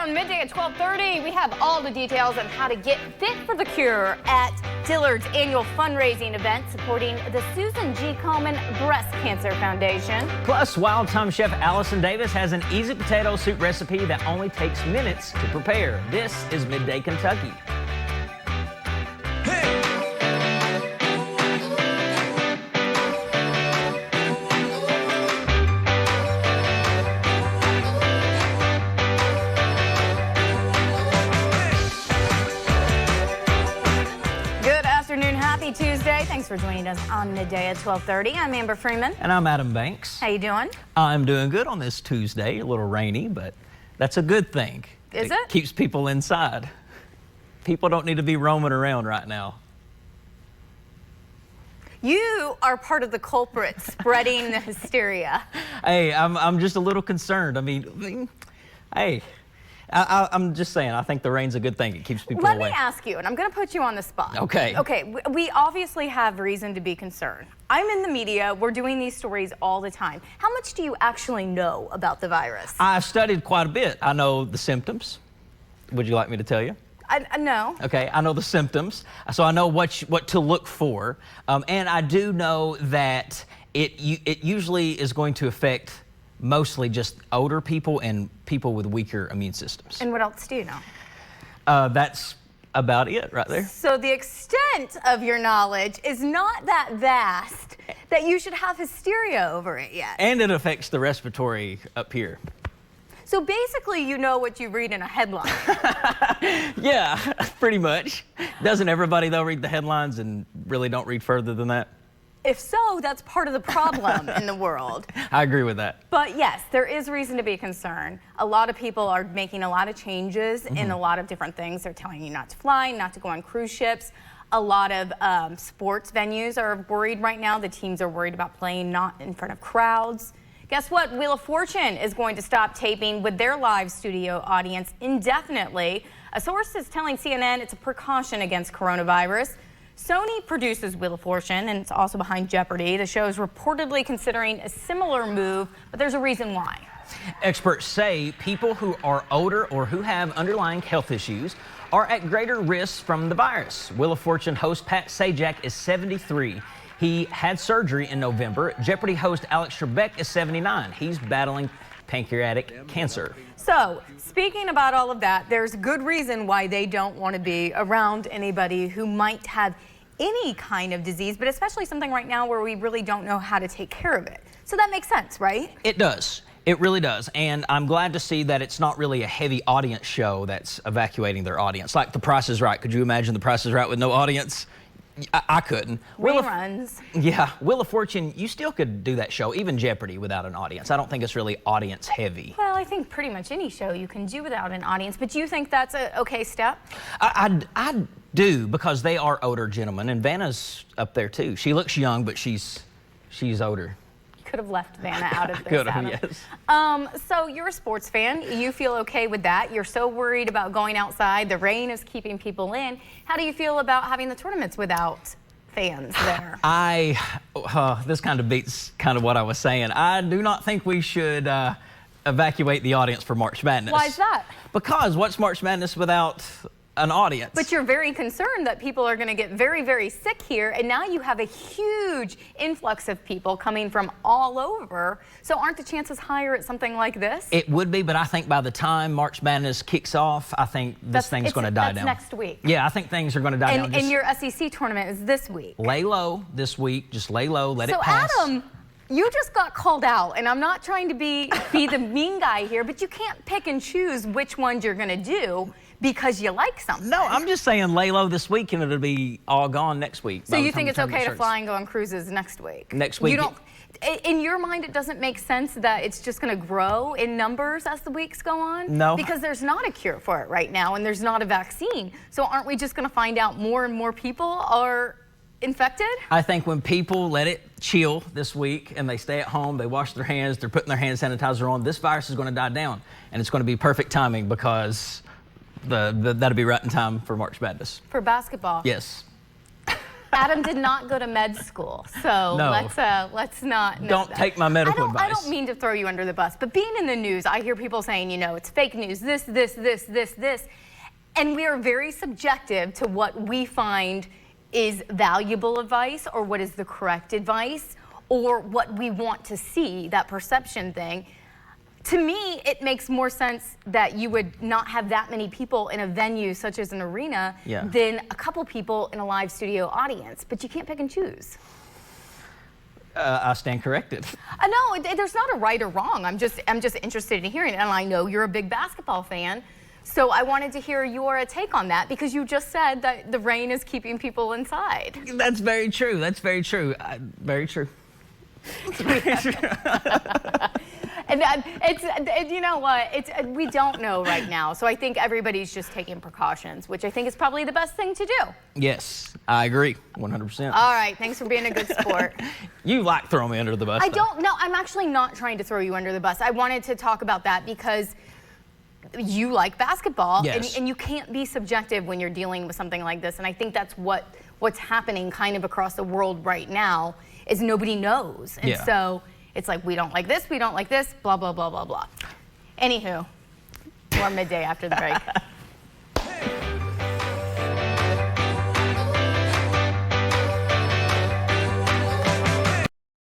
on Midday at 12:30. We have all the details on how to get fit for the cure at Dillard's annual fundraising event supporting the Susan G. Komen Breast Cancer Foundation. Plus, Wild Time Chef Allison Davis has an easy potato soup recipe that only takes minutes to prepare. This is Midday Kentucky. Happy Tuesday. Thanks for joining us on Midday at 12:30. I'm Amber Freeman. And I'm Adam Banks. How you doing? I'm doing good on this Tuesday. A little rainy, but that's a good thing. Is it? Keeps people inside. People don't need to be roaming around right now. You are part of the culprits spreading the hysteria. Hey, I'm just a little concerned. I mean, hey. I'm just saying, I think the rain's a good thing. It keeps people away. Let me ask you, and I'm going to put you on the spot. Okay. Okay, we obviously have reason to be concerned. I'm in the media. We're doing these stories all the time. How much do you actually know about the virus? I've studied quite a bit. I know the symptoms. Would you like me to tell you? No. Okay, I know the symptoms, so I know what to look for. And I do know that it usually is going to affect mostly just older people and people with weaker immune systems. And what else do you know? That's about it right there. So the extent of your knowledge is not that vast that you should have hysteria over it yet. And it affects the respiratory up here. So basically you know what you read in a headline. Yeah, pretty much. Doesn't everybody though read the headlines and really don't read further than that? If so, that's part of the problem in the world. I agree with that. But yes, there is reason to be concerned. A lot of people are making a lot of changes in a lot of different things. They're telling you not to fly, not to go on cruise ships. A lot of sports venues are worried right now. The teams are worried about playing not in front of crowds. Guess what? Wheel of Fortune is going to stop taping with their live studio audience indefinitely. A source is telling CNN it's a precaution against coronavirus. Sony produces Wheel of Fortune, and it's also behind Jeopardy. The show is reportedly considering a similar move, but there's a reason why. Experts say people who are older or who have underlying health issues are at greater risk from the virus. Wheel of Fortune host Pat Sajak is 73. He had surgery in November. Jeopardy host Alex Trebek is 79. He's battling pancreatic cancer. So, speaking about all of that, there's good reason why they don't want to be around anybody who might have any kind of disease, but especially something right now where we really don't know how to take care of it. So that makes sense, right? It does. It really does. And I'm glad to see that it's not really a heavy audience show that's evacuating their audience. Like The Price is Right. Could you imagine The Price is Right with no audience? I couldn't. Reruns. Yeah, Wheel of Fortune, you still could do that show, even Jeopardy, without an audience. I don't think it's really audience heavy. Well, I think pretty much any show you can do without an audience, but do you think that's an okay step? I do, because they are older gentlemen, and Vanna's up there too. She looks young, but she's older. Could have left Vanna out of this. Could have, yes. So you're a sports fan. You feel okay with that. You're so worried about going outside. The rain is keeping people in. How do you feel about having the tournaments without fans there? This kind of beats kind of what I was saying. I do not think we should evacuate the audience for March Madness. Why is that? Because what's March Madness without an audience? But you're very concerned that people are going to get very, very sick here, and now you have a huge influx of people coming from all over. So aren't the chances higher at something like this? It would be, but I think by the time March Madness kicks off, I think this thing's going to die down. That's next week. Yeah, I think things are going to die down. And your SEC tournament is this week. Lay low this week. Just lay low. Let it pass. So Adam, you just got called out, and I'm not trying to be the mean guy here, but you can't pick and choose which ones you're going to do because you like something. No, I'm just saying lay low this week and it'll be all gone next week. So you think it's okay to fly and go on cruises next week? Next week. You don't, in your mind, it doesn't make sense that it's just going to grow in numbers as the weeks go on? No. Because there's not a cure for it right now, and there's not a vaccine. So aren't we just going to find out more and more people are infected? I think when people let it chill this week and they stay at home, they wash their hands, they're putting their hand sanitizer on, this virus is going to die down. And it's going to be perfect timing because that'll be right in time for March Madness. For basketball? Yes. Adam did not go to med school, so No. let's not. No, Don't take my medical advice. I don't mean to throw you under the bus, but being in the news, I hear people saying, you know, it's fake news, this, and we are very subjective to what we find is valuable advice or what is the correct advice or what we want to see, that perception thing. To me, it makes more sense that you would not have that many people in a venue such as an arena than a couple people in a live studio audience, but you can't pick and choose. I stand corrected. No, there's not a right or wrong. I'm just interested in hearing it, and I know you're a big basketball fan, so I wanted to hear your take on that because you just said that the rain is keeping people inside. That's very true. That's very true. Very true. And you know what? We don't know right now, so I think everybody's just taking precautions, which I think is probably the best thing to do. Yes, I agree, 100%. All right, thanks for being a good sport. You like throwing me under the bus. I don't. No, I'm actually not trying to throw you under the bus. I wanted to talk about that because you like basketball, yes. and you can't be subjective when you're dealing with something like this. And I think that's what's happening kind of across the world right now is nobody knows, and so. It's like, we don't like this, blah, blah, blah, blah, blah. Anywho, more Midday after the break.